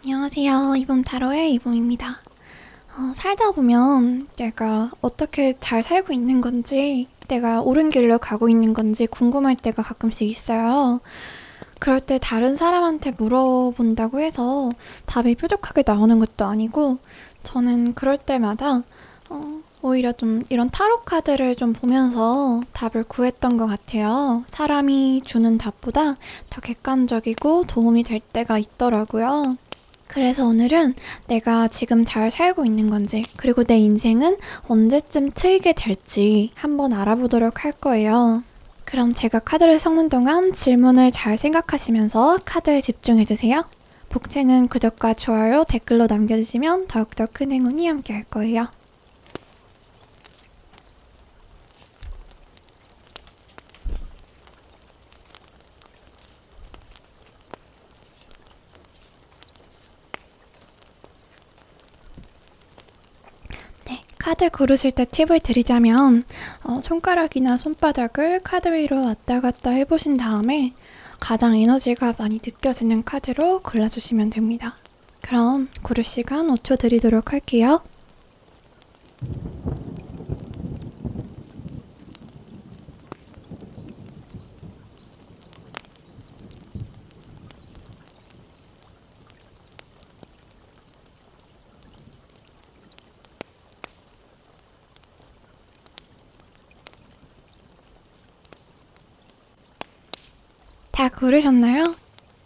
안녕하세요. 이봄 타로의 이봄입니다. 살다 보면 내가 어떻게 잘 살고 있는 건지, 내가 옳은 길로 가고 있는 건지 궁금할 때가 가끔씩 있어요. 그럴 때 다른 사람한테 물어본다고 해서 답이 뾰족하게 나오는 것도 아니고, 저는 그럴 때마다 오히려 좀 이런 타로 카드를 좀 보면서 답을 구했던 것 같아요. 사람이 주는 답보다 더 객관적이고 도움이 될 때가 있더라고요. 그래서 오늘은 내가 지금 잘 살고 있는 건지, 그리고 내 인생은 언제쯤 트이게 될지 한번 알아보도록 할 거예요. 그럼 제가 카드를 섞는 동안 질문을 잘 생각하시면서 카드에 집중해주세요. 복채는 구독과 좋아요, 댓글로 남겨주시면 더욱더 큰 행운이 함께 할 거예요. 네, 카드 고르실 때 팁을 드리자면 손가락이나 손바닥을 카드 위로 왔다 갔다 해보신 다음에 가장 에너지가 많이 느껴지는 카드로 골라주시면 됩니다. 그럼 고를 시간 5초 드리도록 할게요. 다 고르셨나요?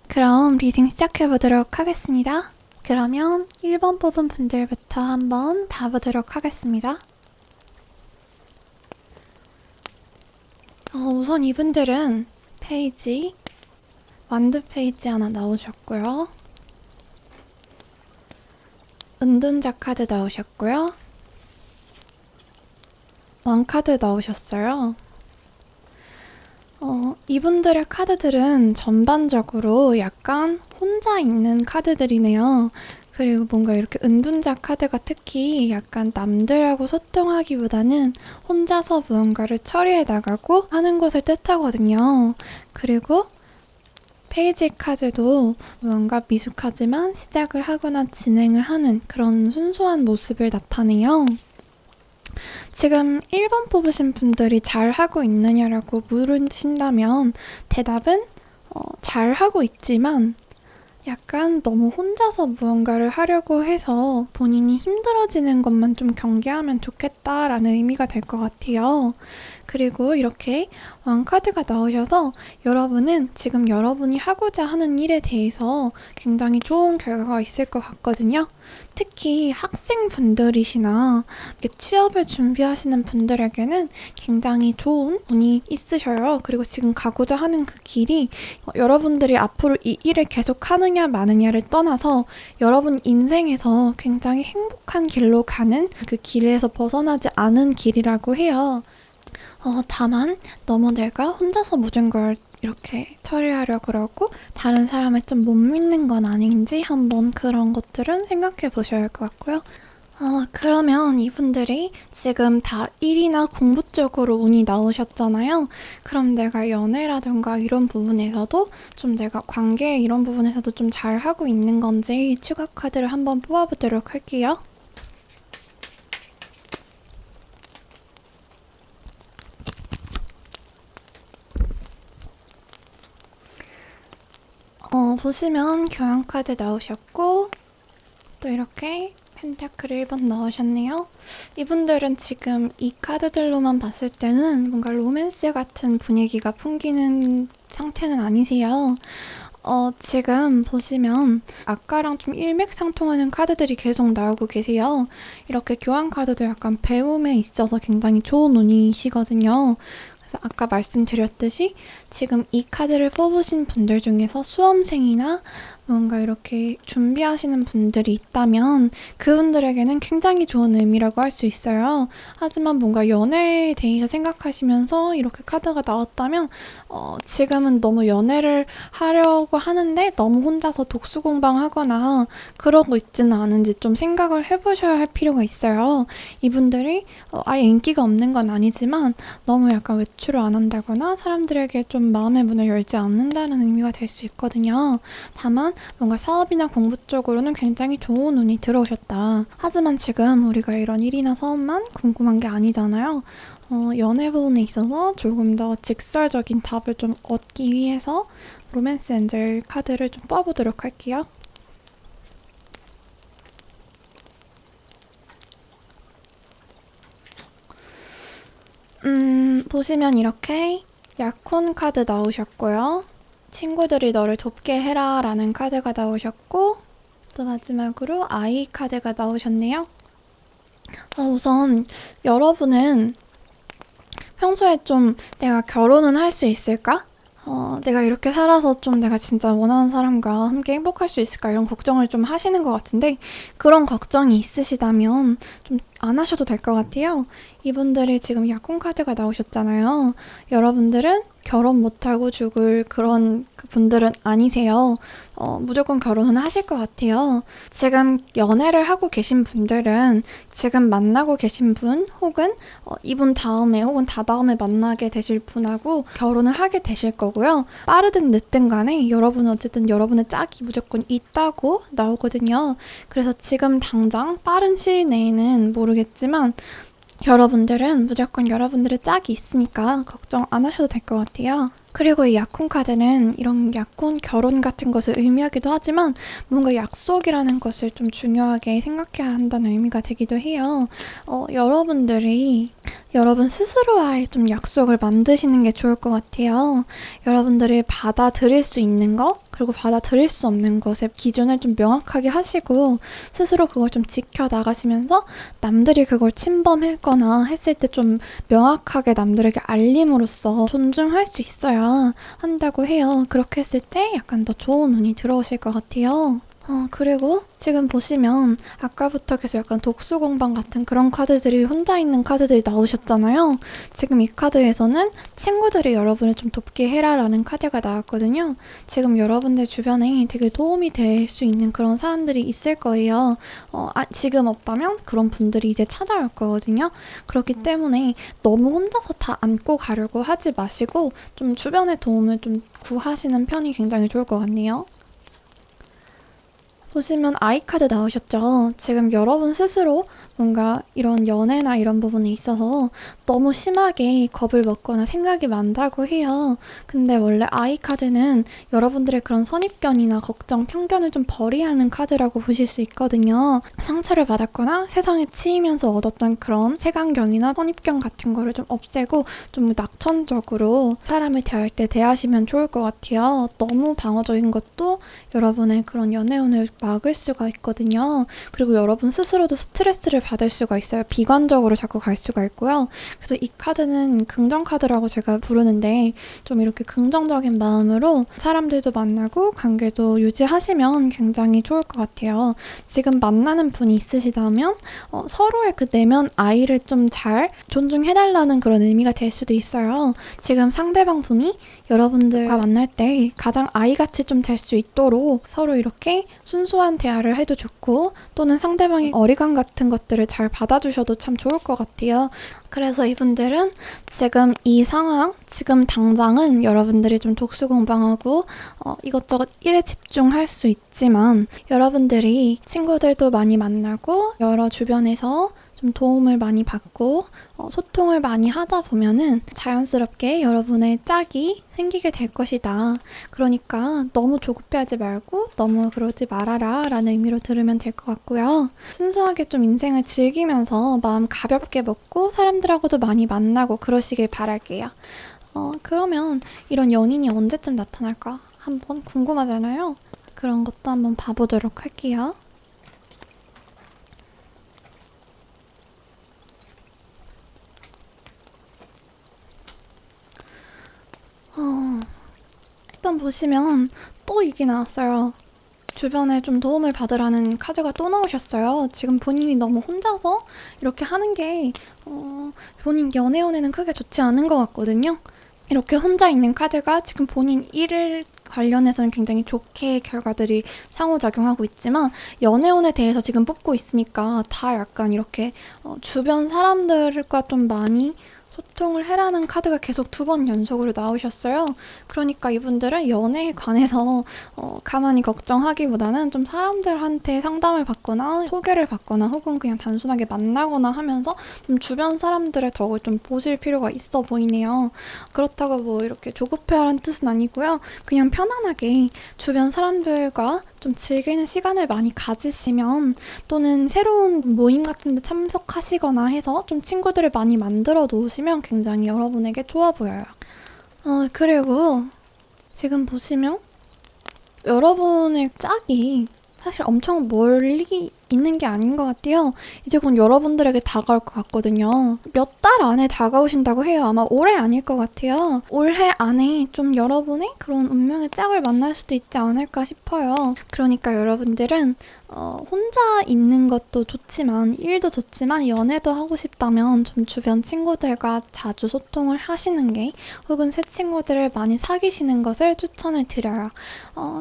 그럼 리딩 시작해보도록 하겠습니다. 그러면 1번 뽑은 분들부터 한번 봐보도록 하겠습니다. 우선 이분들은 페이지, 완드 페이지 하나 나오셨고요. 은둔자 카드 나오셨고요. 왕카드 나오셨어요. 이분들의 카드들은 전반적으로 약간 혼자 있는 카드들이네요. 그리고 뭔가 이렇게 은둔자 카드가 특히 약간 남들하고 소통하기보다는 혼자서 무언가를 처리해 나가고 하는 것을 뜻하거든요. 그리고 페이지 카드도 무언가 미숙하지만 시작을 하거나 진행을 하는 그런 순수한 모습을 나타내요. 지금 1번 뽑으신 분들이 잘하고 있느냐라고 물으신다면 대답은 잘하고 있지만 약간 너무 혼자서 무언가를 하려고 해서 본인이 힘들어지는 것만 좀 경계하면 좋겠다라는 의미가 될 것 같아요. 그리고 이렇게 왕카드가 나오셔서 여러분은 지금 여러분이 하고자 하는 일에 대해서 굉장히 좋은 결과가 있을 것 같거든요. 특히 학생분들이시나 취업을 준비하시는 분들에게는 굉장히 좋은 운이 있으셔요. 그리고 지금 가고자 하는 그 길이 여러분들이 앞으로 이 일을 계속 하느냐 마느냐를 떠나서 여러분 인생에서 굉장히 행복한 길로 가는 그 길에서 벗어나지 않은 길이라고 해요. 다만 너무 내가 혼자서 모든 걸 이렇게 처리하려 그러고 다른 사람을 좀 못 믿는 건 아닌지 한번 그런 것들은 생각해 보셔야 할 것 같고요. 그러면 이분들이 지금 다 일이나 공부 쪽으로 운이 나오셨잖아요. 그럼 내가 연애라든가 이런 부분에서도 좀 내가 관계 이런 부분에서도 좀 잘하고 있는 건지 추가 카드를 한번 뽑아보도록 할게요. 보시면 교환 카드 나오셨고 또 이렇게 펜타클 1번 나오셨네요. 이분들은 지금 이 카드들로만 봤을 때는 뭔가 로맨스 같은 분위기가 풍기는 상태는 아니세요. 지금 보시면 아까랑 좀 일맥상통하는 카드들이 계속 나오고 계세요. 이렇게 교환 카드도 약간 배움에 있어서 굉장히 좋은 운이시거든요. 그래서 아까 말씀드렸듯이 지금 이 카드를 뽑으신 분들 중에서 수험생이나 뭔가 이렇게 준비하시는 분들이 있다면 그분들에게는 굉장히 좋은 의미라고 할 수 있어요. 하지만 뭔가 연애에 대해서 생각하시면서 이렇게 카드가 나왔다면 지금은 너무 연애를 하려고 하는데 너무 혼자서 독수공방하거나 그러고 있지는 않은지 좀 생각을 해보셔야 할 필요가 있어요. 이분들이 아예 인기가 없는 건 아니지만 너무 약간 외출을 안 한다거나 사람들에게 좀 마음의 문을 열지 않는다는 의미가 될 수 있거든요. 다만 뭔가 사업이나 공부 쪽으로는 굉장히 좋은 운이 들어오셨다. 하지만 지금 우리가 이런 일이나 사업만 궁금한 게 아니잖아요. 연애 부분에 있어서 조금 더 직설적인 답을 좀 얻기 위해서 로맨스 엔젤 카드를 좀 뽑아보도록 할게요. 보시면 이렇게 약혼 카드 나오셨고요. 친구들이 너를 돕게 해라 라는 카드가 나오셨고, 또 마지막으로 아이 카드가 나오셨네요. 우선 여러분은 평소에 좀 내가 결혼은 할 수 있을까? 내가 이렇게 살아서 좀 내가 진짜 원하는 사람과 함께 행복할 수 있을까? 이런 걱정을 좀 하시는 것 같은데, 그런 걱정이 있으시다면 좀 안 하셔도 될 것 같아요. 이분들이 지금 약혼 카드가 나오셨잖아요. 여러분들은 결혼 못하고 죽을 그런 분들은 아니세요. 무조건 결혼은 하실 것 같아요. 지금 연애를 하고 계신 분들은 지금 만나고 계신 분 혹은 이분 다음에 혹은 다다음에 만나게 되실 분하고 결혼을 하게 되실 거고요. 빠르든 늦든 간에 여러분은 어쨌든 여러분의 짝이 무조건 있다고 나오거든요. 그래서 지금 당장 빠른 시일 내에는 모르겠지만 여러분들은 무조건 여러분들의 짝이 있으니까 걱정 안 하셔도 될 것 같아요. 그리고 이 약혼 카드는 이런 약혼, 결혼 같은 것을 의미하기도 하지만 뭔가 약속이라는 것을 좀 중요하게 생각해야 한다는 의미가 되기도 해요. 여러분들이 여러분 스스로와의 좀 약속을 만드시는 게 좋을 것 같아요. 여러분들이 받아들일 수 있는 것, 그리고 받아들일 수 없는 것의 기준을 좀 명확하게 하시고 스스로 그걸 좀 지켜나가시면서 남들이 그걸 침범했거나 했을 때 좀 명확하게 남들에게 알림으로써 존중할 수 있어야 한다고 해요. 그렇게 했을 때 약간 더 좋은 운이 들어오실 것 같아요. 그리고 지금 보시면 아까부터 계속 약간 독수공방 같은 그런 카드들이 혼자 있는 카드들이 나오셨잖아요. 지금 이 카드에서는 친구들이 여러분을 좀 돕게 해라 라는 카드가 나왔거든요. 지금 여러분들 주변에 되게 도움이 될 수 있는 그런 사람들이 있을 거예요. 지금 없다면 그런 분들이 이제 찾아올 거거든요. 그렇기 때문에 너무 혼자서 다 안고 가려고 하지 마시고 좀 주변의 도움을 좀 구하시는 편이 굉장히 좋을 것 같네요. 보시면 아이카드 나오셨죠? 지금 여러분 스스로 뭔가 이런 연애나 이런 부분에 있어서 너무 심하게 겁을 먹거나 생각이 많다고 해요. 근데 원래 아이카드는 여러분들의 그런 선입견이나 걱정, 편견을 좀 버리하는 카드라고 보실 수 있거든요. 상처를 받았거나 세상에 치이면서 얻었던 그런 색안경이나 선입견 같은 거를 좀 없애고 좀 낙천적으로 사람을 대할 때 대하시면 좋을 것 같아요. 너무 방어적인 것도 여러분의 그런 연애운을 막을 수가 있거든요. 그리고 여러분 스스로도 스트레스를 받을 수가 있어요. 비관적으로 자꾸 갈 수가 있고요. 그래서 이 카드는 긍정 카드라고 제가 부르는데 좀 이렇게 긍정적인 마음으로 사람들도 만나고 관계도 유지하시면 굉장히 좋을 것 같아요. 지금 만나는 분이 있으시다면 서로의 그 내면 아이를 좀 잘 존중해달라는 그런 의미가 될 수도 있어요. 지금 상대방 분이 여러분들과 만날 때 가장 아이같이 좀 될 수 있도록 서로 이렇게 순수한 대화를 해도 좋고 또는 상대방의 어리광 같은 것들을 잘 받아주셔도 참 좋을 것 같아요. 그래서 이분들은 지금 이 상황, 지금 당장은 여러분들이 좀 독수공방하고 이것저것 일에 집중할 수 있지만 여러분들이 친구들도 많이 만나고 여러 주변에서 좀 도움을 많이 받고 소통을 많이 하다 보면은 자연스럽게 여러분의 짝이 생기게 될 것이다. 그러니까 너무 조급해하지 말고 너무 그러지 말아라 라는 의미로 들으면 될 것 같고요. 순수하게 좀 인생을 즐기면서 마음 가볍게 먹고 사람들하고도 많이 만나고 그러시길 바랄게요. 그러면 이런 연인이 언제쯤 나타날까? 한번 궁금하잖아요. 그런 것도 한번 봐보도록 할게요. 일단 보시면 또 이게 나왔어요. 주변에 좀 도움을 받으라는 카드가 또 나오셨어요. 지금 본인이 너무 혼자서 이렇게 하는 게 본인 연애운에는 크게 좋지 않은 것 같거든요. 이렇게 혼자 있는 카드가 지금 본인 일 관련해서는 굉장히 좋게 결과들이 상호작용하고 있지만 연애운에 대해서 지금 뽑고 있으니까 다 약간 이렇게 주변 사람들과 좀 많이 소통을 해라는 카드가 계속 2번 연속으로 나오셨어요. 그러니까 이분들은 연애에 관해서 가만히 걱정하기보다는 좀 사람들한테 상담을 받거나 소개를 받거나 혹은 그냥 단순하게 만나거나 하면서 좀 주변 사람들의 덕을 좀 보실 필요가 있어 보이네요. 그렇다고 뭐 이렇게 조급해하라는 뜻은 아니고요. 그냥 편안하게 주변 사람들과 좀 즐기는 시간을 많이 가지시면 또는 새로운 모임 같은 데 참석하시거나 해서 좀 친구들을 많이 만들어 놓으시면 굉장히 여러분에게 좋아 보여요. 그리고 지금 보시면 여러분의 짝이 사실 엄청 멀리 있는 게 아닌 것 같아요. 이제 곧 여러분들에게 다가올 것 같거든요. 몇 달 안에 다가오신다고 해요. 아마 올해 아닐 것 같아요. 올해 안에 좀 여러분의 그런 운명의 짝을 만날 수도 있지 않을까 싶어요. 그러니까 여러분들은 혼자 있는 것도 좋지만 일도 좋지만 연애도 하고 싶다면 좀 주변 친구들과 자주 소통을 하시는 게 혹은 새 친구들을 많이 사귀시는 것을 추천을 드려요.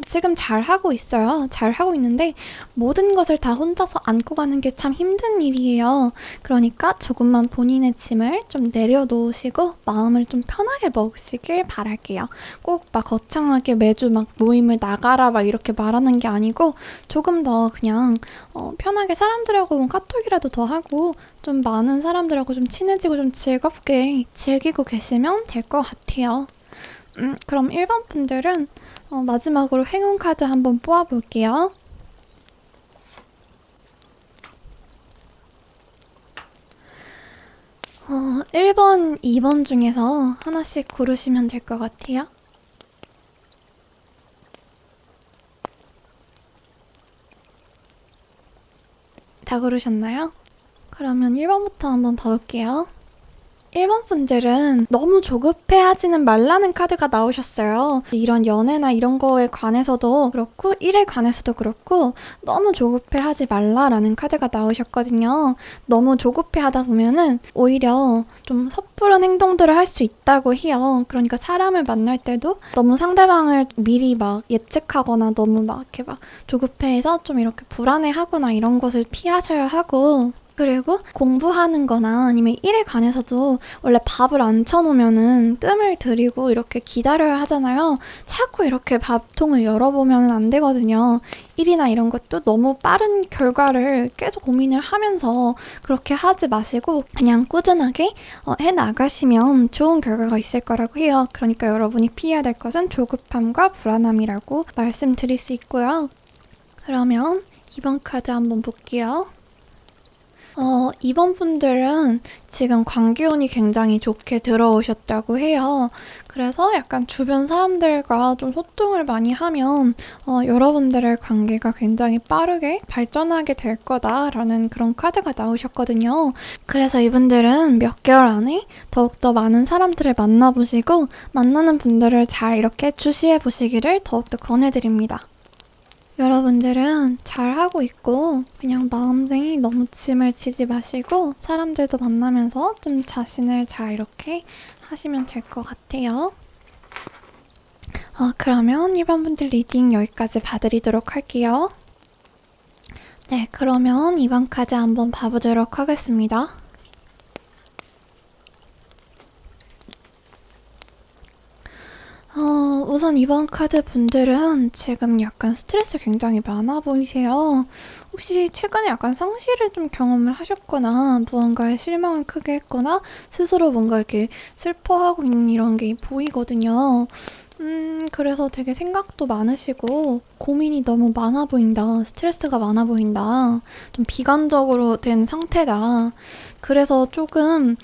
지금 잘하고 있어요. 잘하고 있는데 모든 것을 다 혼자서 안고 가는 게 참 힘든 일이에요. 그러니까 조금만 본인의 짐을 좀 내려놓으시고 마음을 좀 편하게 먹으시길 바랄게요. 꼭 막 거창하게 매주 막 모임을 나가라 막 이렇게 말하는 게 아니고 조금 더 그냥 편하게 사람들하고 뭐 카톡이라도 더 하고 좀 많은 사람들하고 좀 친해지고 좀 즐겁게 즐기고 계시면 될 것 같아요. 그럼 1번 분들은 마지막으로 행운 카드 한번 뽑아볼게요. 1번, 2번 중에서 하나씩 고르시면 될 것 같아요. 다 고르셨나요? 그러면 1번부터 한번 봐볼게요. 1번 분들은 너무 조급해하지는 말라는 카드가 나오셨어요. 이런 연애나 이런 거에 관해서도 그렇고 일에 관해서도 그렇고 너무 조급해하지 말라라는 카드가 나오셨거든요. 너무 조급해하다 보면은 오히려 좀 섣부른 행동들을 할 수 있다고 해요. 그러니까 사람을 만날 때도 너무 상대방을 미리 막 예측하거나 너무 막 이렇게 막 조급해해서 좀 이렇게 불안해하거나 이런 것을 피하셔야 하고, 그리고 공부하는 거나 아니면 일에 관해서도 원래 밥을 안 쳐놓으면은 뜸을 들이고 이렇게 기다려야 하잖아요. 자꾸 이렇게 밥통을 열어보면 안 되거든요. 일이나 이런 것도 너무 빠른 결과를 계속 고민을 하면서 그렇게 하지 마시고 그냥 꾸준하게 해나가시면 좋은 결과가 있을 거라고 해요. 그러니까 여러분이 피해야 될 것은 조급함과 불안함이라고 말씀드릴 수 있고요. 그러면 2번 카드 한번 볼게요. 2번 분들은 지금 관계운이 굉장히 좋게 들어오셨다고 해요. 그래서 약간 주변 사람들과 좀 소통을 많이 하면 여러분들의 관계가 굉장히 빠르게 발전하게 될 거다라는 그런 카드가 나오셨거든요. 그래서 이분들은 몇 개월 안에 더욱더 많은 사람들을 만나보시고 만나는 분들을 잘 이렇게 주시해 보시기를 더욱더 권해드립니다. 여러분들은 잘하고 있고 그냥 마음쟁이 너무 짐을 지지 마시고 사람들도 만나면서 좀 자신을 잘 이렇게 하시면 될 것 같아요. 그러면 1번 분들 리딩 여기까지 봐드리도록 할게요. 네, 그러면 2번 카드 한번 봐보도록 하겠습니다. 우선 2번 카드 분들은 지금 약간 스트레스 굉장히 많아 보이세요. 혹시 최근에 약간 상실을 좀 경험을 하셨거나 무언가에 실망을 크게 했거나 스스로 뭔가 이렇게 슬퍼하고 있는 이런 게 보이거든요. 그래서 되게 생각도 많으시고 고민이 너무 많아 보인다. 스트레스가 많아 보인다. 좀 비관적으로 된 상태다. 그래서 조금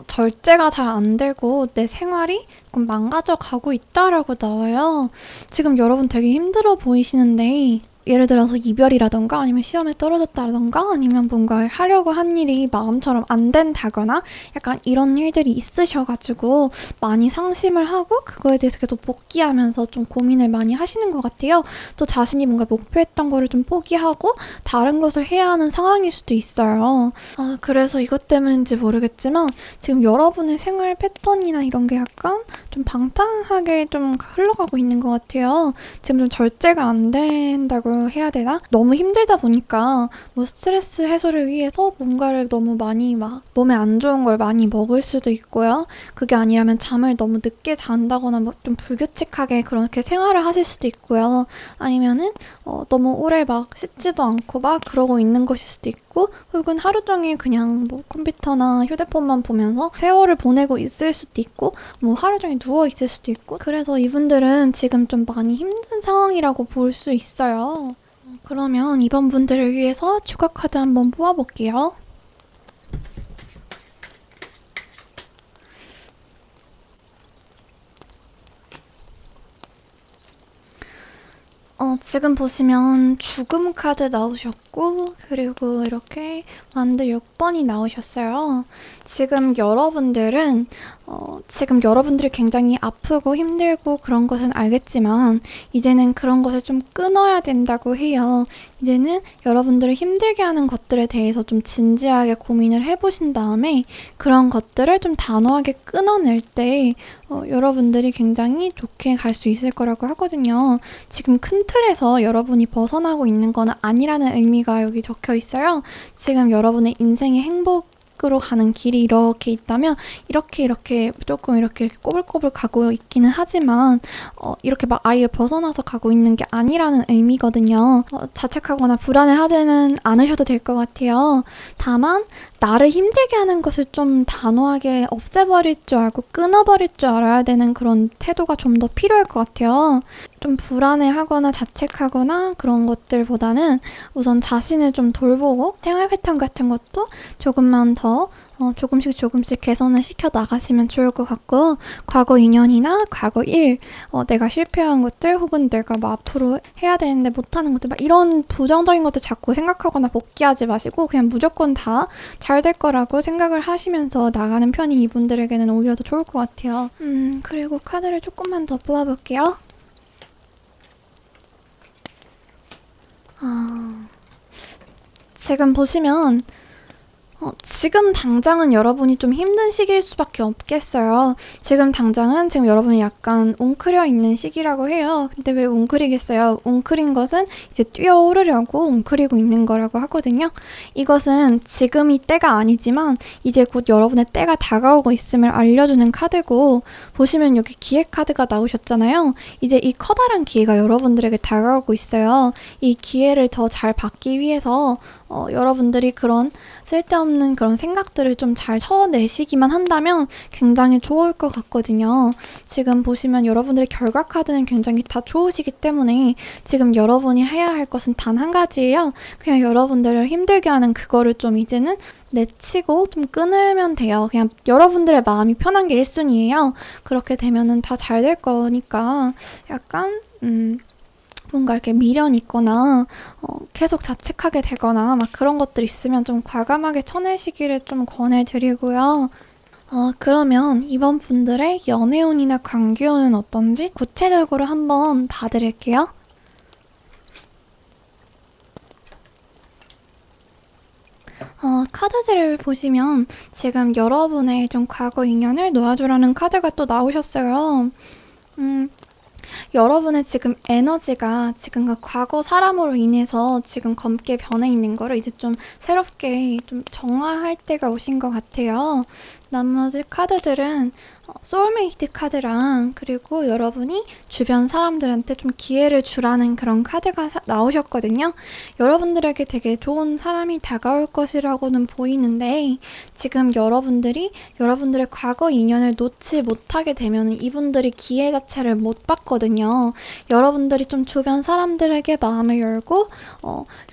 절제가 잘 안 되고 내 생활이 조금 망가져 가고 있다라고 나와요. 지금 여러분 되게 힘들어 보이시는데 예를 들어서 이별이라던가 아니면 시험에 떨어졌다던가 아니면 뭔가 하려고 한 일이 마음처럼 안 된다거나 약간 이런 일들이 있으셔가지고 많이 상심을 하고 그거에 대해서 계속 복귀하면서 좀 고민을 많이 하시는 것 같아요. 또 자신이 뭔가 목표했던 거를 좀 포기하고 다른 것을 해야 하는 상황일 수도 있어요. 그래서 이것 때문인지 모르겠지만 지금 여러분의 생활 패턴이나 이런 게 약간 좀 방탕하게 좀 흘러가고 있는 것 같아요. 지금 좀 절제가 안 된다고 해야 되나? 너무 힘들다 보니까 뭐 스트레스 해소를 위해서 뭔가를 너무 많이 막 몸에 안 좋은 걸 많이 먹을 수도 있고요. 그게 아니라면 잠을 너무 늦게 잔다거나 뭐 좀 불규칙하게 그렇게 생활을 하실 수도 있고요. 아니면은 너무 오래 막 씻지도 않고 막 그러고 있는 것일 수도 있고, 혹은 하루 종일 그냥 뭐 컴퓨터나 휴대폰만 보면서 세월을 보내고 있을 수도 있고, 뭐 하루 종일 누워 있을 수도 있고, 그래서 이분들은 지금 좀 많이 힘든 상황이라고 볼 수 있어요. 그러면 이번 분들을 위해서 추가 카드 한번 뽑아볼게요. 지금 보시면 죽음 카드 나오셨고, 그리고 이렇게 만드 6번이 나오셨어요. 지금 여러분들이 굉장히 아프고 힘들고 그런 것은 알겠지만, 이제는 그런 것을 좀 끊어야 된다고 해요. 이제는 여러분들을 힘들게 하는 것들에 대해서 좀 진지하게 고민을 해보신 다음에 그런 것들을 좀 단호하게 끊어낼 때 여러분들이 굉장히 좋게 갈 수 있을 거라고 하거든요. 지금 큰 틀에서 여러분이 벗어나고 있는 건 아니라는 의미가 여기 적혀 있어요. 지금 여러분의 인생의 행복으로 가는 길이 이렇게 있다면 이렇게 조금 이렇게 꼬불꼬불 가고 있기는 하지만 이렇게 막 아예 벗어나서 가고 있는 게 아니라는 의미거든요. 자책하거나 불안해하지는 않으셔도 될 것 같아요. 다만 나를 힘들게 하는 것을 좀 단호하게 없애버릴 줄 알고 끊어버릴 줄 알아야 되는 그런 태도가 좀 더 필요할 것 같아요. 좀 불안해하거나 자책하거나 그런 것들보다는 우선 자신을 좀 돌보고 생활 패턴 같은 것도 조금만 더 조금씩 개선을 시켜 나가시면 좋을 것 같고, 과거 인연이나 과거 일, 내가 실패한 것들 혹은 내가 뭐 앞으로 해야 되는데 못하는 것들, 막 이런 부정적인 것들 자꾸 생각하거나 복귀하지 마시고 그냥 무조건 다 잘 될 거라고 생각을 하시면서 나가는 편이 이분들에게는 오히려 더 좋을 것 같아요. 그리고 카드를 조금만 더 뽑아볼게요. 지금 보시면 지금 당장은 여러분이 좀 힘든 시기일 수밖에 없겠어요. 지금 여러분이 약간 웅크려 있는 시기라고 해요. 근데 왜 웅크리겠어요? 웅크린 것은 이제 뛰어오르려고 웅크리고 있는 거라고 하거든요. 이것은 지금이 때가 아니지만 이제 곧 여러분의 때가 다가오고 있음을 알려주는 카드고, 보시면 여기 기회 카드가 나오셨잖아요. 이제 이 커다란 기회가 여러분들에게 다가오고 있어요. 이 기회를 더 잘 받기 위해서 여러분들이 그런 쓸데없는 그런 생각들을 좀 잘 쳐내시기만 한다면 굉장히 좋을 것 같거든요. 지금 보시면 여러분들의 결과 카드는 굉장히 다 좋으시기 때문에 지금 여러분이 해야 할 것은 단 한 가지예요. 그냥 여러분들을 힘들게 하는 그거를 좀 이제는 내치고 좀 끊으면 돼요. 그냥 여러분들의 마음이 편한 게 1순위예요. 그렇게 되면은 다 잘 될 거니까 약간 뭔가 이렇게 미련 있거나 계속 자책하게 되거나 막 그런 것들 있으면 좀 과감하게 쳐내시기를 좀 권해드리고요. 그러면 이번 분들의 연애운이나 관계운은 어떤지 구체적으로 한번 봐드릴게요. 카드들을 보시면 지금 여러분의 좀 과거 인연을 놓아주라는 카드가 또 나오셨어요. 여러분의 지금 에너지가 지금 그 과거 사람으로 인해서 지금 검게 변해 있는 거를 이제 좀 새롭게 좀 정화할 때가 오신 것 같아요. 나머지 카드들은 소울메이트 카드랑 그리고 여러분이 주변 사람들한테 좀 기회를 주라는 그런 카드가 나오셨거든요. 여러분들에게 되게 좋은 사람이 다가올 것이라고는 보이는데, 지금 여러분들의 과거 인연을 놓지 못하게 되면 이분들이 기회 자체를 못 받거든요. 여러분들이 좀 주변 사람들에게 마음을 열고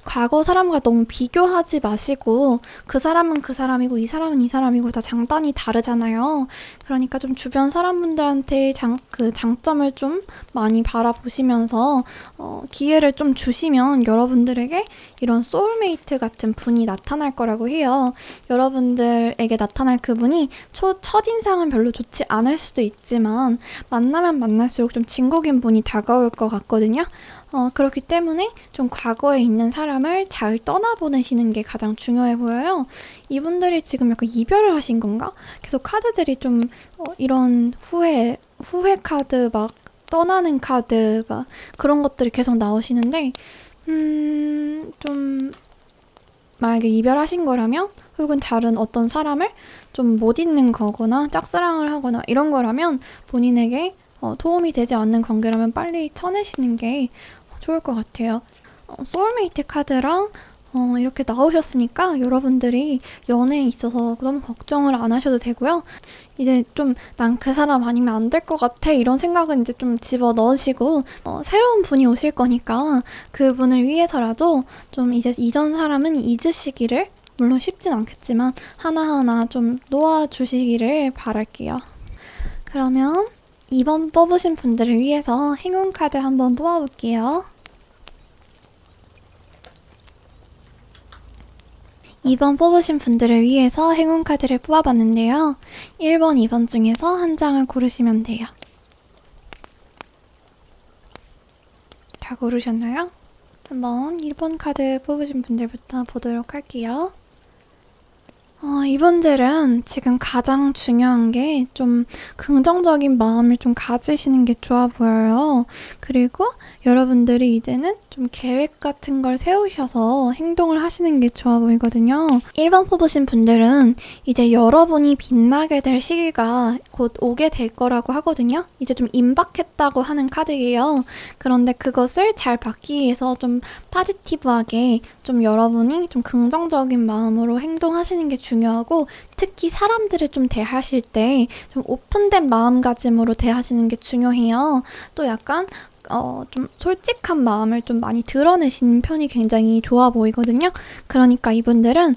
과거 사람과 너무 비교하지 마시고, 그 사람은 그 사람이고 이 사람은 이 사람이고 다 장단이 다르잖아요. 그러니까 좀 주변 사람분들한테 그 장점을 좀 많이 바라보시면서 기회를 좀 주시면 여러분들에게 이런 소울메이트 같은 분이 나타날 거라고 해요. 여러분들에게 나타날 그분이 첫인상은 별로 좋지 않을 수도 있지만 만나면 만날수록 좀 진국인 분이 다가올 것 같거든요. 그렇기 때문에 좀 과거에 있는 사람을 잘 떠나보내시는 게 가장 중요해 보여요. 이분들이 지금 약간 이별을 하신 건가? 계속 카드들이 좀 이런 후회 후회 카드, 막 떠나는 카드, 막 그런 것들이 계속 나오시는데, 좀 만약에 이별하신 거라면, 혹은 다른 어떤 사람을 좀 못 잊는 거거나 짝사랑을 하거나 이런 거라면 본인에게 도움이 되지 않는 관계라면 빨리 쳐내시는 게 좋을 것 같아요. 소울메이트 카드랑 이렇게 나오셨으니까 여러분들이 연애에 있어서 너무 걱정을 안 하셔도 되고요. 이제 좀 난 그 사람 아니면 안 될 것 같아 이런 생각은 이제 좀 집어 넣으시고 새로운 분이 오실 거니까 그분을 위해서라도 좀 이제 이전 사람은 잊으시기를, 물론 쉽진 않겠지만 하나하나 좀 놓아주시기를 바랄게요. 그러면 2번 뽑으신 분들을 위해서 행운 카드 한번 뽑아볼게요. 2번 뽑으신 분들을 위해서 행운 카드를 뽑아봤는데요. 1번, 2번 중에서 한 장을 고르시면 돼요. 다 고르셨나요? 한번 1번 카드 뽑으신 분들부터 보도록 할게요. 이분들은 지금 가장 중요한 게 좀 긍정적인 마음을 좀 가지시는 게 좋아 보여요. 그리고 여러분들이 이제는 좀 계획 같은 걸 세우셔서 행동을 하시는 게 좋아 보이거든요. 1번 뽑으신 분들은 이제 여러분이 빛나게 될 시기가 곧 오게 될 거라고 하거든요. 이제 좀 임박했다고 하는 카드예요. 그런데 그것을 잘 받기 위해서 좀 포지티브하게 좀 여러분이 좀 긍정적인 마음으로 행동하시는 게 중요하고, 특히 사람들을 좀 대하실 때 좀 오픈된 마음가짐으로 대하시는 게 중요해요. 또 약간 좀 솔직한 마음을 좀 많이 드러내시는 편이 굉장히 좋아 보이거든요. 그러니까 이분들은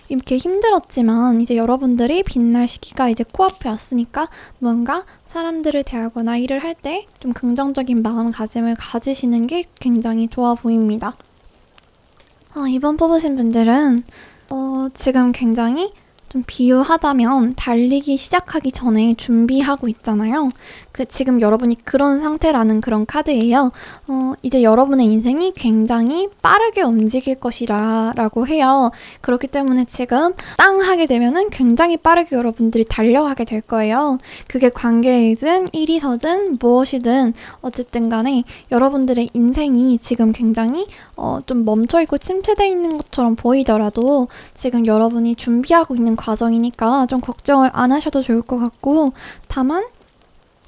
이렇게 힘들었지만 이제 여러분들이 빛날 시기가 이제 코앞에 왔으니까 뭔가 사람들을 대하거나 일을 할 때 좀 긍정적인 마음가짐을 가지시는 게 굉장히 좋아 보입니다. 2번 뽑으신 분들은 지금 굉장히 좀 비유하자면 달리기 시작하기 전에 준비하고 있잖아요. 지금 여러분이 그런 상태라는 그런 카드예요. 이제 여러분의 인생이 굉장히 빠르게 움직일 것이라고 해요. 그렇기 때문에 지금 땅 하게 되면은 굉장히 빠르게 여러분들이 달려가게 될 거예요. 그게 관계이든 일이서든 무엇이든 어쨌든 간에 여러분들의 인생이 지금 굉장히 좀 멈춰있고 침체되어 있는 것처럼 보이더라도 지금 여러분이 준비하고 있는 과정이니까 좀 걱정을 안 하셔도 좋을 것 같고, 다만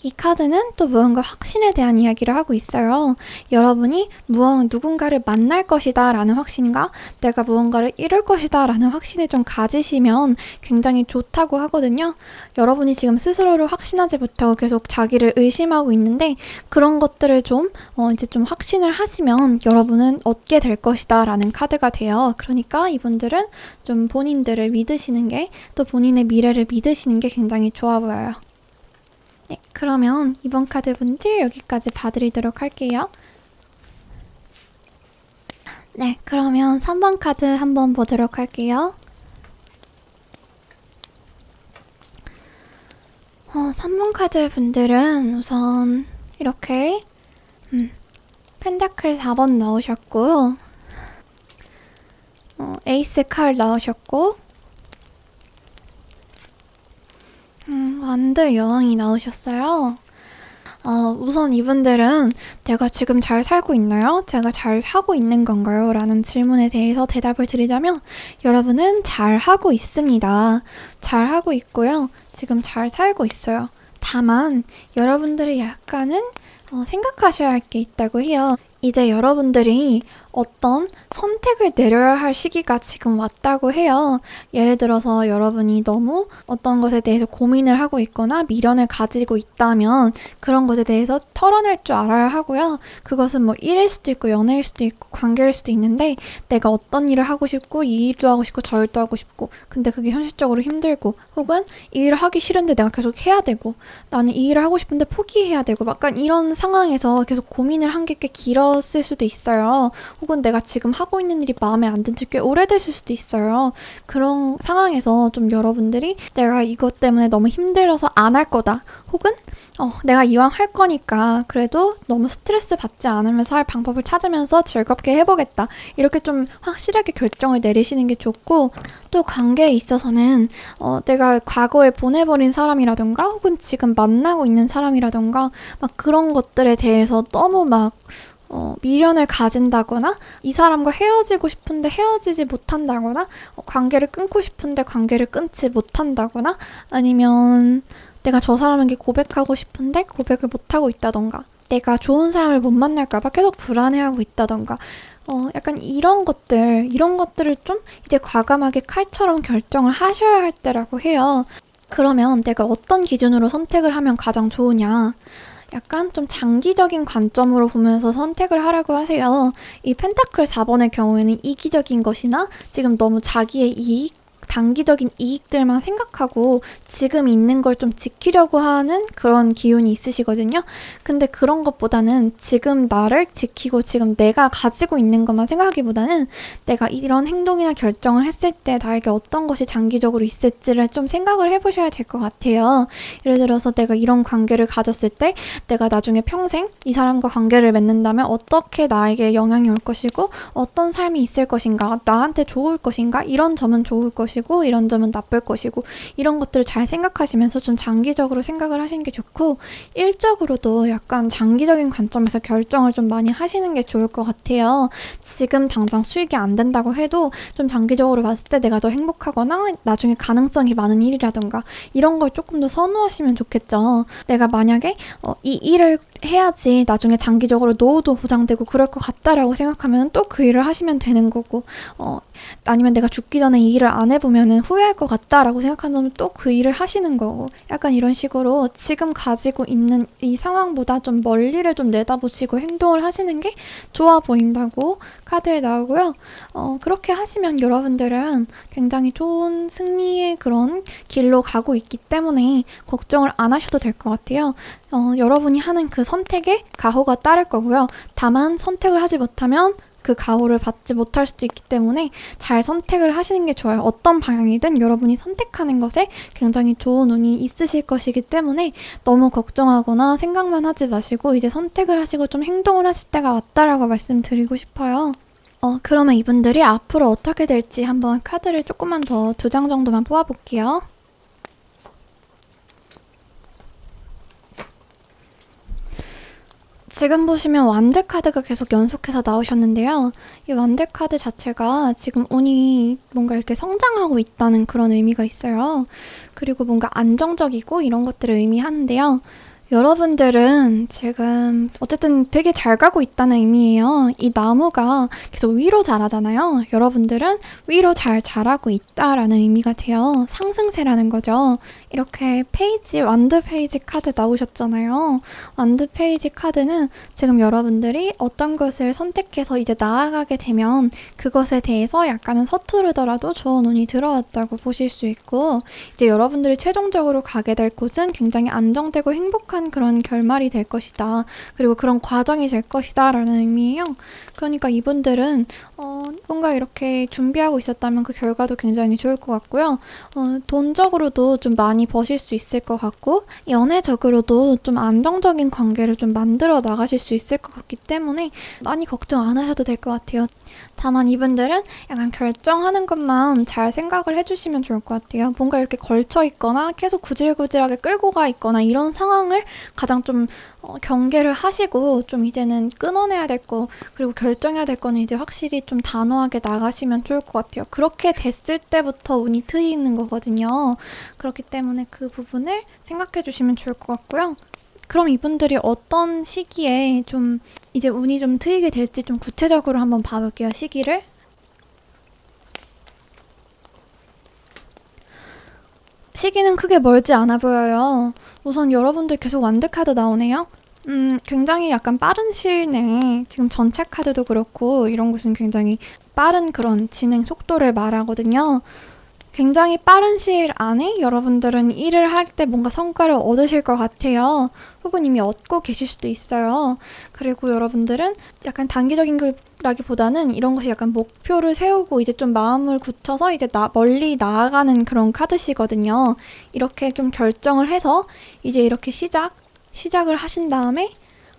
이 카드는 또 무언가 확신에 대한 이야기를 하고 있어요. 여러분이 누군가를 만날 것이다 라는 확신과 내가 무언가를 이룰 것이다 라는 확신을 좀 가지시면 굉장히 좋다고 하거든요. 여러분이 지금 스스로를 확신하지 못하고 계속 자기를 의심하고 있는데, 그런 것들을 좀 이제 좀 확신을 하시면 여러분은 얻게 될 것이다 라는 카드가 돼요. 그러니까 이분들은 좀 본인들을 믿으시는 게, 또 본인의 미래를 믿으시는 게 굉장히 좋아 보여요. 네, 그러면 이번 카드 분들 여기까지 봐드리도록 할게요. 네, 그러면 3번 카드 한번 보도록 할게요. 3번 카드 분들은 우선 이렇게 펜타클 4번 나오셨고, 에이스 칼 나오셨고, 완드 여왕이 나오셨어요. 우선 이분들은 내가 지금 잘 살고 있나요? 제가 잘 하고 있는 건가요? 라는 질문에 대해서 대답을 드리자면, 여러분은 잘 하고 있습니다. 잘 하고 있고요. 지금 잘 살고 있어요. 다만 여러분들이 약간은 생각하셔야 할 게 있다고 해요. 이제 여러분들이 어떤 선택을 내려야 할 시기가 지금 왔다고 해요. 예를 들어서 여러분이 너무 어떤 것에 대해서 고민을 하고 있거나 미련을 가지고 있다면 그런 것에 대해서 털어낼 줄 알아야 하고요. 그것은 뭐 일일 수도 있고 연애일 수도 있고 관계일 수도 있는데, 내가 어떤 일을 하고 싶고 이 일도 하고 싶고 저 일도 하고 싶고, 근데 그게 현실적으로 힘들고, 혹은 이 일을 하기 싫은데 내가 계속 해야 되고, 나는 이 일을 하고 싶은데 포기해야 되고, 약간 이런 상황에서 계속 고민을 한 게 꽤 길었을 수도 있어요. 혹은 내가 지금 하고 있는 일이 마음에 안 든 지 꽤 오래됐을 수도 있어요. 그런 상황에서 좀 여러분들이 내가 이것 때문에 너무 힘들어서 안 할 거다. 혹은 내가 이왕 할 거니까 그래도 너무 스트레스 받지 않으면서 할 방법을 찾으면서 즐겁게 해보겠다. 이렇게 좀 확실하게 결정을 내리시는 게 좋고, 또 관계에 있어서는 내가 과거에 보내버린 사람이라던가 혹은 지금 만나고 있는 사람이라던가 막 그런 것들에 대해서 너무 막 미련을 가진다거나 이 사람과 헤어지고 싶은데 헤어지지 못한다거나 관계를 끊고 싶은데 관계를 끊지 못한다거나 아니면 내가 저 사람에게 고백하고 싶은데 고백을 못하고 있다던가 내가 좋은 사람을 못 만날까봐 계속 불안해하고 있다던가 약간 이런 것들을 좀 이제 과감하게 칼처럼 결정을 하셔야 할 때라고 해요. 그러면 내가 어떤 기준으로 선택을 하면 가장 좋으냐? 약간 좀 장기적인 관점으로 보면서 선택을 하라고 하세요. 이 펜타클 4번의 경우에는 이기적인 것이나 지금 너무 자기의 이익, 단기적인 이익들만 생각하고 지금 있는 걸 좀 지키려고 하는 그런 기운이 있으시거든요. 근데 그런 것보다는 지금 나를 지키고 지금 내가 가지고 있는 것만 생각하기보다는 내가 이런 행동이나 결정을 했을 때 나에게 어떤 것이 장기적으로 있을지를 좀 생각을 해보셔야 될 것 같아요. 예를 들어서 내가 이런 관계를 가졌을 때 내가 나중에 평생 이 사람과 관계를 맺는다면 어떻게 나에게 영향이 올 것이고 어떤 삶이 있을 것인가, 나한테 좋을 것인가, 이런 점은 좋을 것이고 이런 점은 나쁠 것이고 이런 것들을 잘 생각하시면서 좀 장기적으로 생각을 하시는 게 좋고, 일적으로도 약간 장기적인 관점에서 결정을 좀 많이 하시는 게 좋을 것 같아요. 지금 당장 수익이 안 된다고 해도 좀 장기적으로 봤을 때 내가 더 행복하거나 나중에 가능성이 많은 일이라던가 이런 걸 조금 더 선호하시면 좋겠죠. 내가 만약에 이 일을 해야지 나중에 장기적으로 노후도 보장되고 그럴 것 같다라고 생각하면 또 그 일을 하시면 되는 거고, 아니면 내가 죽기 전에 이 일을 안 해보면 후회할 것 같다라고 생각한다면 또 그 일을 하시는 거고, 약간 이런 식으로 지금 가지고 있는 이 상황보다 좀 멀리를 좀 내다보시고 행동을 하시는 게 좋아 보인다고 카드에 나오고요. 그렇게 하시면 여러분들은 굉장히 좋은 승리의 그런 길로 가고 있기 때문에 걱정을 안 하셔도 될 것 같아요. 여러분이 하는 그 선택에 가호가 따를 거고요. 다만 선택을 하지 못하면 그 가호를 받지 못할 수도 있기 때문에 잘 선택을 하시는 게 좋아요. 어떤 방향이든 여러분이 선택하는 것에 굉장히 좋은 운이 있으실 것이기 때문에 너무 걱정하거나 생각만 하지 마시고 이제 선택을 하시고 좀 행동을 하실 때가 왔다라고 말씀드리고 싶어요. 그러면 이분들이 앞으로 어떻게 될지 한번 카드를 조금만 더 2장 정도만 뽑아볼게요. 지금 보시면 완드 카드가 계속 연속해서 나오셨는데요. 이 완드 카드 자체가 지금 운이 뭔가 이렇게 성장하고 있다는 그런 의미가 있어요. 그리고 뭔가 안정적이고 이런 것들을 의미하는데요. 여러분들은 지금 어쨌든 되게 잘 가고 있다는 의미예요. 이 나무가 계속 위로 자라잖아요. 여러분들은 위로 잘 자라고 있다라는 의미가 돼요. 상승세라는 거죠. 이렇게 페이지, 완드 페이지 카드 나오셨잖아요. 완드 페이지 카드는 지금 여러분들이 어떤 것을 선택해서 이제 나아가게 되면 그것에 대해서 약간은 서투르더라도 좋은 운이 들어왔다고 보실 수 있고, 이제 여러분들이 최종적으로 가게 될 곳은 굉장히 안정되고 행복한 그런 결말이 될 것이다. 그리고 그런 과정이 될 것이다 라는 의미예요. 그러니까 이분들은 뭔가 이렇게 준비하고 있었다면 그 결과도 굉장히 좋을 것 같고요. 돈적으로도 좀 많이 버실 수 있을 것 같고, 연애적으로도 좀 안정적인 관계를 좀 만들어 나가실 수 있을 것 같기 때문에 많이 걱정 안 하셔도 될 것 같아요. 다만 이분들은 약간 결정하는 것만 잘 생각을 해주시면 좋을 것 같아요. 뭔가 이렇게 걸쳐 있거나 계속 구질구질하게 끌고 가 있거나 이런 상황을 가장 좀 경계를 하시고 좀 이제는 끊어내야 될 거, 그리고 결정해야 될 거는 이제 확실히 좀 단호하게 나가시면 좋을 것 같아요. 그렇게 됐을 때부터 운이 트이는 거거든요. 그렇기 때문에 그 부분을 생각해 주시면 좋을 것 같고요. 그럼 이분들이 어떤 시기에 좀 이제 운이 좀 트이게 될지 좀 구체적으로 한번 봐볼게요. 시기를. 시기는 크게 멀지 않아 보여요. 우선 여러분들 계속 완드 카드 나오네요. 굉장히 약간 빠른 시일 내에 지금 전체 카드도 그렇고 이런 것은 굉장히 빠른 그런 진행 속도를 말하거든요. 굉장히 빠른 시일 안에 여러분들은 일을 할 때 뭔가 성과를 얻으실 것 같아요. 혹은 이미 얻고 계실 수도 있어요. 그리고 여러분들은 약간 단기적인 거라기보다는 이런 것이 약간 목표를 세우고 이제 좀 마음을 굳혀서 이제 멀리 나아가는 그런 카드시거든요. 이렇게 좀 결정을 해서 이제 이렇게 시작을 하신 다음에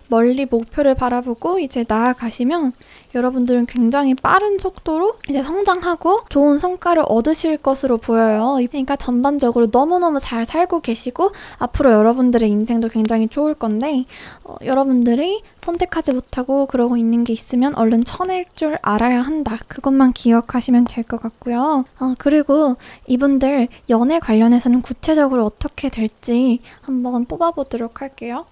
멀리 목표를 바라보고 이제 나아가시면 여러분들은 굉장히 빠른 속도로 이제 성장하고 좋은 성과를 얻으실 것으로 보여요. 그러니까 전반적으로 너무너무 잘 살고 계시고 앞으로 여러분들의 인생도 굉장히 좋을 건데 여러분들이 선택하지 못하고 그러고 있는 게 있으면 얼른 쳐낼 줄 알아야 한다. 그것만 기억하시면 될 것 같고요. 그리고 이분들 연애 관련해서는 구체적으로 어떻게 될지 한번 뽑아보도록 할게요.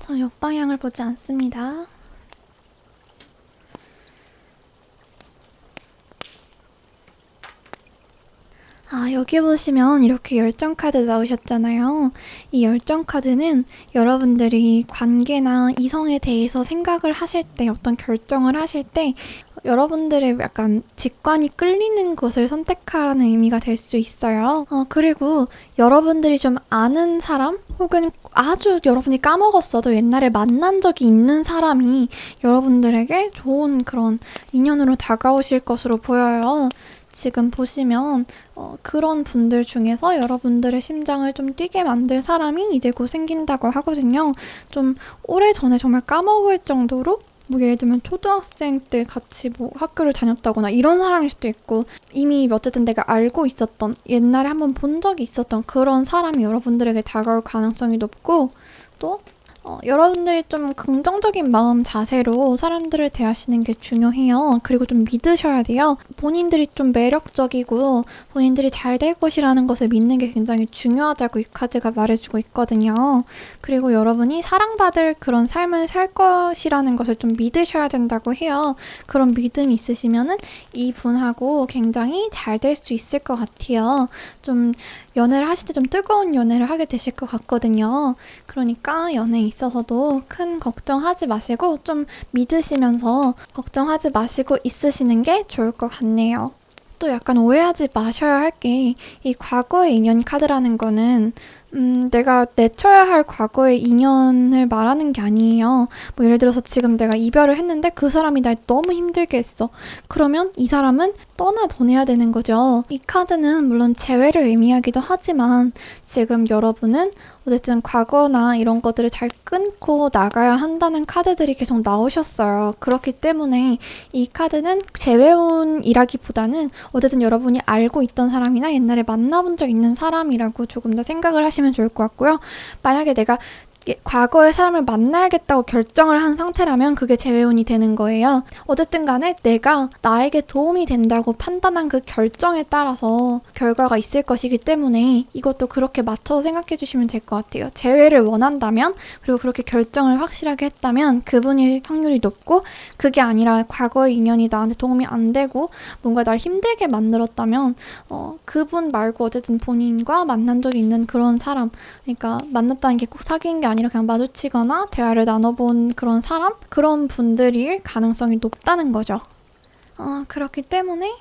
저 옆방향을 보지 않습니다. 여기 보시면 이렇게 열정 카드 나오셨잖아요. 이 열정 카드는 여러분들이 관계나 이성에 대해서 생각을 하실 때, 어떤 결정을 하실 때 여러분들의 약간 직관이 끌리는 것을 선택하라는 의미가 될 수 있어요. 그리고 여러분들이 좀 아는 사람 혹은 아주 여러분이 까먹었어도 옛날에 만난 적이 있는 사람이 여러분들에게 좋은 그런 인연으로 다가오실 것으로 보여요. 지금 보시면 그런 분들 중에서 여러분들의 심장을 좀 뛰게 만들 사람이 이제 곧 생긴다고 하거든요. 좀 오래전에 정말 까먹을 정도로 뭐 예를 들면 초등학생 때 같이 뭐 학교를 다녔다거나 이런 사람일 수도 있고 이미 어쨌든 내가 알고 있었던 옛날에 한번 본 적이 있었던 그런 사람이 여러분들에게 다가올 가능성이 높고 또 여러분들이 좀 긍정적인 마음 자세로 사람들을 대하시는 게 중요해요. 그리고 좀 믿으셔야 돼요. 본인들이 좀 매력적이고 본인들이 잘 될 것이라는 것을 믿는 게 굉장히 중요하다고 이 카드가 말해주고 있거든요. 그리고 여러분이 사랑받을 그런 삶을 살 것이라는 것을 좀 믿으셔야 된다고 해요. 그런 믿음이 있으시면은 이분하고 굉장히 잘 될 수 있을 것 같아요. 좀 연애를 하실 때 좀 뜨거운 연애를 하게 되실 것 같거든요. 그러니까 연애에 있어서도 큰 걱정하지 마시고 좀 믿으시면서 걱정하지 마시고 있으시는 게 좋을 것 같네요. 또 약간 오해하지 마셔야 할 게 이 과거의 인연 카드라는 거는 내가 내쳐야 할 과거의 인연을 말하는 게 아니에요. 뭐 예를 들어서 지금 내가 이별을 했는데 그 사람이 날 너무 힘들게 했어. 그러면 이 사람은 떠나보내야 되는 거죠. 이 카드는 물론 재회를 의미하기도 하지만 지금 여러분은 어쨌든 과거나 이런 것들을 잘 끊고 나가야 한다는 카드들이 계속 나오셨어요. 그렇기 때문에 이 카드는 재회운이라기보다는 어쨌든 여러분이 알고 있던 사람이나 옛날에 만나본 적 있는 사람이라고 조금 더 생각을 하시면 좋을 것 같고요. 만약에 내가 과거의 사람을 만나야겠다고 결정을 한 상태라면 그게 재회운이 되는 거예요. 어쨌든 간에 내가 나에게 도움이 된다고 판단한 그 결정에 따라서 결과가 있을 것이기 때문에 이것도 그렇게 맞춰서 생각해 주시면 될 것 같아요. 재회를 원한다면 그리고 그렇게 결정을 확실하게 했다면 그분일 확률이 높고 그게 아니라 과거의 인연이 나한테 도움이 안 되고 뭔가 날 힘들게 만들었다면 그분 말고 어쨌든 본인과 만난 적이 있는 그런 사람 그러니까 만났다는 게 꼭 사귄 게 아니라 그냥 마주치거나 대화를 나눠본 그런 사람? 그런 분들일 가능성이 높다는 거죠. 그렇기 때문에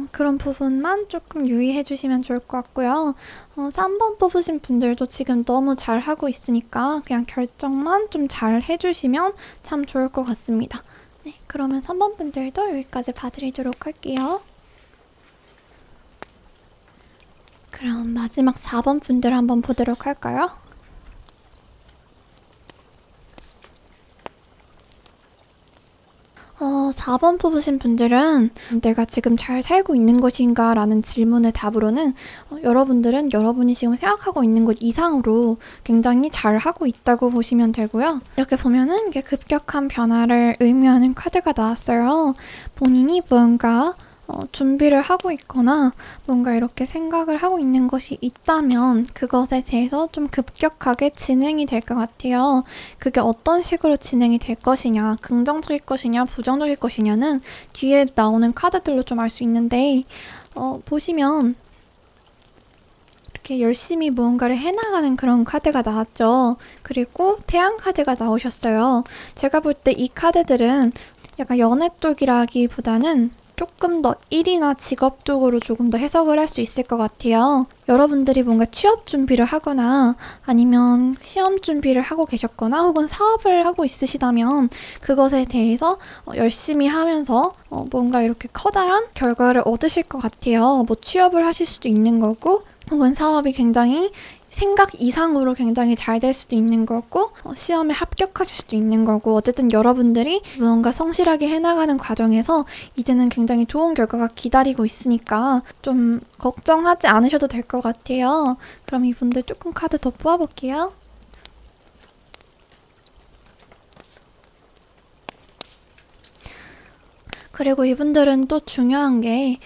그런 부분만 조금 유의해 주시면 좋을 것 같고요. 3번 뽑으신 분들도 지금 너무 잘 하고 있으니까 그냥 결정만 좀 잘 해주시면 참 좋을 것 같습니다. 네, 그러면 3번 분들도 여기까지 봐드리도록 할게요. 그럼 마지막 4번 분들 한번 보도록 할까요? 4번 뽑으신 분들은 내가 지금 잘 살고 있는 것인가 라는 질문의 답으로는 여러분들은 여러분이 지금 생각하고 있는 것 이상으로 굉장히 잘 하고 있다고 보시면 되고요. 이렇게 보면은 이게 급격한 변화를 의미하는 카드가 나왔어요. 본인이 무언가 준비를 하고 있거나 뭔가 이렇게 생각을 하고 있는 것이 있다면 그것에 대해서 좀 급격하게 진행이 될 것 같아요. 그게 어떤 식으로 진행이 될 것이냐, 긍정적일 것이냐, 부정적일 것이냐는 뒤에 나오는 카드들로 좀 알 수 있는데 보시면 이렇게 열심히 무언가를 해나가는 그런 카드가 나왔죠. 그리고 태양 카드가 나오셨어요. 제가 볼 때 이 카드들은 약간 연애 쪽이라기보다는 조금 더 일이나 직업 쪽으로 조금 더 해석을 할 수 있을 것 같아요. 여러분들이 뭔가 취업 준비를 하거나 아니면 시험 준비를 하고 계셨거나 혹은 사업을 하고 있으시다면 그것에 대해서 열심히 하면서 뭔가 이렇게 커다란 결과를 얻으실 것 같아요. 뭐 취업을 하실 수도 있는 거고 혹은 사업이 굉장히 생각 이상으로 굉장히 잘 될 수도 있는 거고 시험에 합격하실 수도 있는 거고 어쨌든 여러분들이 무언가 성실하게 해나가는 과정에서 이제는 굉장히 좋은 결과가 기다리고 있으니까 좀 걱정하지 않으셔도 될 것 같아요. 그럼 이분들 조금 카드 더 뽑아볼게요. 그리고 이분들은 또 중요한 게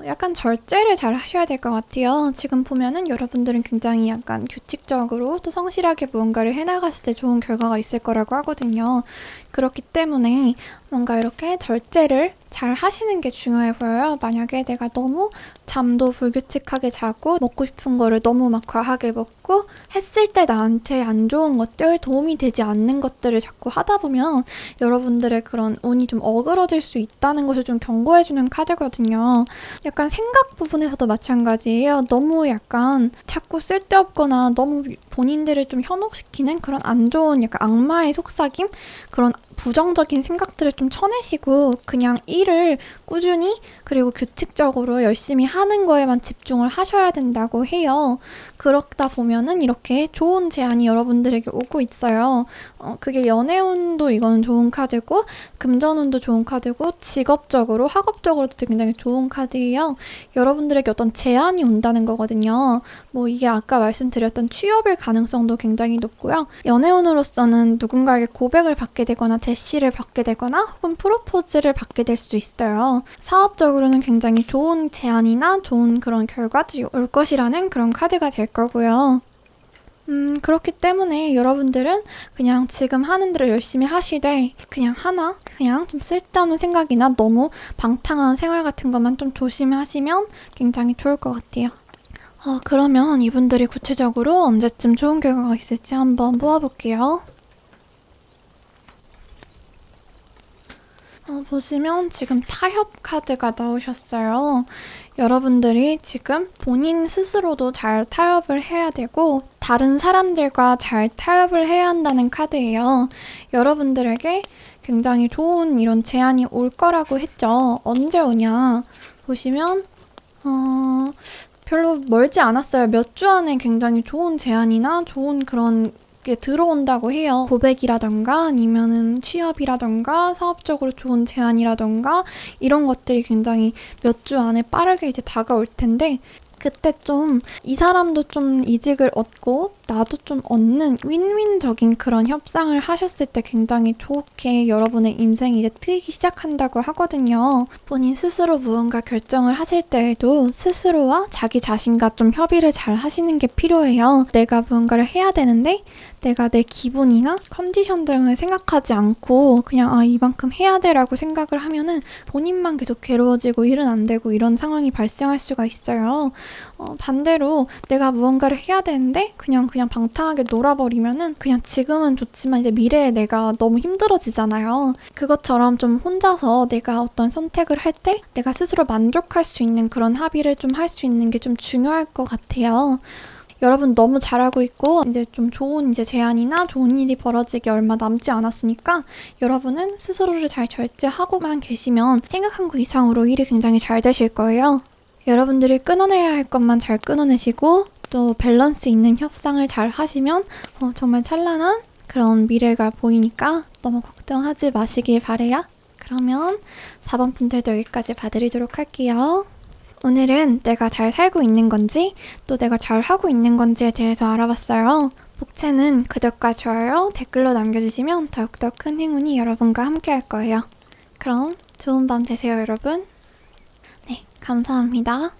약간 절제를 잘 하셔야 될 것 같아요. 지금 보면은 여러분들은 굉장히 약간 규칙적으로 또 성실하게 무언가를 해나갔을 때 좋은 결과가 있을 거라고 하거든요. 그렇기 때문에 뭔가 이렇게 절제를 잘 하시는 게 중요해 보여요. 만약에 내가 너무 잠도 불규칙하게 자고 먹고 싶은 거를 너무 막 과하게 먹고 했을 때 나한테 안 좋은 것들, 도움이 되지 않는 것들을 자꾸 하다 보면 여러분들의 그런 운이 좀 어그러질 수 있다는 것을 좀 경고해주는 카드거든요. 약간 생각 부분에서도 마찬가지예요. 너무 약간 자꾸 쓸데없거나 너무 본인들을 좀 현혹시키는 그런 안 좋은 약간 악마의 속삭임? 그런 부정적인 생각들을 좀 쳐내시고 그냥 일을 꾸준히 그리고 규칙적으로 열심히 하는 거에만 집중을 하셔야 된다고 해요. 그러다 보면은 이렇게 좋은 제안이 여러분들에게 오고 있어요. 그게 연애운도 이거는 좋은 카드고 금전운도 좋은 카드고 직업적으로 학업적으로도 굉장히 좋은 카드예요. 여러분들에게 어떤 제안이 온다는 거거든요. 뭐 이게 아까 말씀드렸던 취업일 가능성도 굉장히 높고요. 연애운으로서는 누군가에게 고백을 받게 되거나 대시를 받게 되거나 혹은 프로포즈를 받게 될 수 있어요. 사업적으로는 굉장히 좋은 제안이나 좋은 그런 결과들이 올 것이라는 그런 카드가 될 거고요. 그렇기 때문에 여러분들은 그냥 지금 하는 대로 열심히 하시되 그냥 좀 쓸데없는 생각이나 너무 방탕한 생활 같은 것만 좀 조심하시면 굉장히 좋을 것 같아요. 그러면 이분들이 구체적으로 언제쯤 좋은 결과가 있을지 한번 뽑아볼게요. 보시면 지금 타협 카드가 나오셨어요. 여러분들이 지금 본인 스스로도 잘 타협을 해야 되고 다른 사람들과 잘 타협을 해야 한다는 카드예요. 여러분들에게 굉장히 좋은 이런 제안이 올 거라고 했죠. 언제 오냐? 보시면 별로 멀지 않았어요. 몇 주 안에 굉장히 좋은 제안이나 좋은 그런 게 들어온다고 해요. 고백이라던가 아니면은 취업이라던가 사업적으로 좋은 제안이라던가 이런 것들이 굉장히 몇 주 안에 빠르게 이제 다가올 텐데 그때 좀 이 사람도 좀 이직을 얻고 나도 좀 얻는 윈윈적인 그런 협상을 하셨을 때 굉장히 좋게 여러분의 인생이 이제 트이기 시작한다고 하거든요. 본인 스스로 무언가 결정을 하실 때에도 스스로와 자기 자신과 좀 협의를 잘 하시는 게 필요해요. 내가 무언가를 해야 되는데 내가 내 기분이나 컨디션 등을 생각하지 않고 그냥 이만큼 해야 돼 라고 생각을 하면은 본인만 계속 괴로워지고 일은 안 되고 이런 상황이 발생할 수가 있어요. 반대로 내가 무언가를 해야 되는데 그냥 방탕하게 놀아버리면은 그냥 지금은 좋지만 이제 미래에 내가 너무 힘들어지잖아요. 그것처럼 좀 혼자서 내가 어떤 선택을 할 때 내가 스스로 만족할 수 있는 그런 합의를 좀 할 수 있는 게 좀 중요할 것 같아요. 여러분 너무 잘하고 있고 이제 좀 좋은 이제 제안이나 좋은 일이 벌어지기 얼마 남지 않았으니까 여러분은 스스로를 잘 절제하고만 계시면 생각한 것 이상으로 일이 굉장히 잘 되실 거예요. 여러분들이 끊어내야 할 것만 잘 끊어내시고 또 밸런스 있는 협상을 잘 하시면 정말 찬란한 그런 미래가 보이니까 너무 걱정하지 마시길 바래요. 그러면 4번 분들도 여기까지 봐드리도록 할게요. 오늘은 내가 잘 살고 있는 건지 또 내가 잘 하고 있는 건지에 대해서 알아봤어요. 복채는 구독과 좋아요, 댓글로 남겨주시면 더욱더 큰 행운이 여러분과 함께 할 거예요. 그럼 좋은 밤 되세요, 여러분. 네, 감사합니다.